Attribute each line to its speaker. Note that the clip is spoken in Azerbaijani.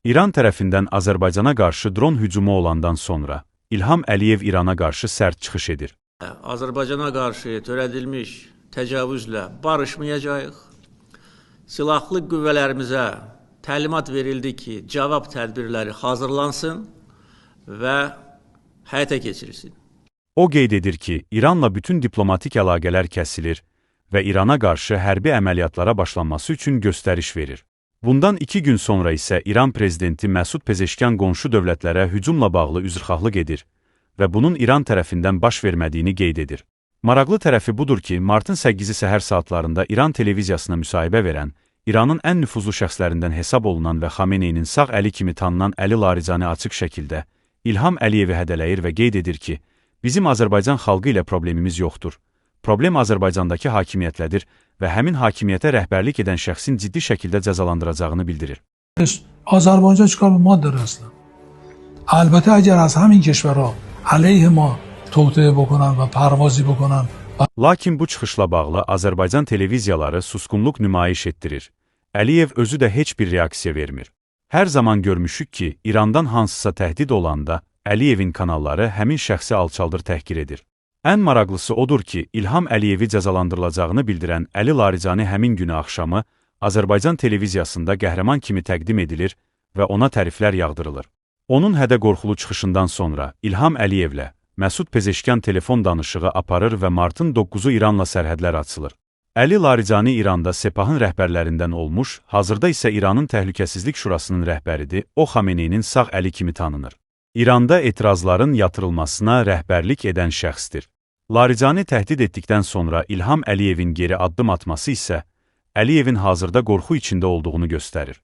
Speaker 1: İran tərəfindən Azərbaycana qarşı dron hücumu olandan sonra İlham Əliyev İrana qarşı sərt çıxış edir.
Speaker 2: Azərbaycana qarşı törədilmiş təcavüzlə barışmayacağıq. Silahlı qüvvələrimizə təlimat verildi ki, cavab tədbirləri hazırlansın və həyata keçirilsin.
Speaker 1: O qeyd edir ki, İranla bütün diplomatik əlaqələr kəsilir və İrana qarşı hərbi əməliyyatlara başlanması üçün göstəriş verir. Bundan 2 gün sonra isə İran prezidenti Məsud Pezeşkan qonşu dövlətlərə hücumla bağlı üzrxahlıq edir və bunun İran tərəfindən baş vermədiyini qeyd edir. Maraqlı tərəfi budur ki, martın 8-i səhər saatlarında İran televiziyasına müsahibə verən, İranın ən nüfuzlu şəxslərindən hesab olunan və Xameneyinin sağ əli kimi tanınan Əli Larijani açıq şəkildə İlham Əliyevi hədələyir və qeyd edir ki, bizim Azərbaycan xalqı ilə problemimiz yoxdur. Problem Azərbaycandakı hakimiyyətlədir və həmin hakimiyyətə rəhbərlik edən şəxsin ciddi şəkildə cəzalandıracağını bildirir.
Speaker 3: Azərbaycan چیکار به ما داره اصلا؟ البته اگر از همین کشورها علیه ما توطئه بکنن و پروازی بکنن.
Speaker 1: Lakin bu çıxışla bağlı Azərbaycan televiziyaları susqunluq nümayiş etdirir. Əliyev özü də heç bir reaksiya vermir. Hər zaman görmüşük ki, İrandan hansısa təhdid olanda Əliyevin kanalları həmin şəxsi alçaldır, təhqir edir. Ən maraqlısı odur ki, İlham Əliyevi cəzalandırılacağını bildirən Əli Larijani həmin günü axşamı Azərbaycan televiziyasında qəhrəman kimi təqdim edilir və ona təriflər yağdırılır. Onun hədə-qorxulu çıxışından sonra İlham Əliyevlə Məsud Pezeşkan telefon danışığı aparır və martın 9-u İranla sərhədlər açılır. Əli Larijani İranda Sepahın rəhbərlərindən olmuş, hazırda isə İranın Təhlükəsizlik Şurasının rəhbəridir, o Xameneyinin sağ əli kimi tanınır. İranda etirazların yatırılmasına rəhbərlik edən şəxsdir. Larijani təhdid etdikdən sonra İlham Əliyevin geri addım atması isə Əliyevin hazırda qorxu içində olduğunu göstərir.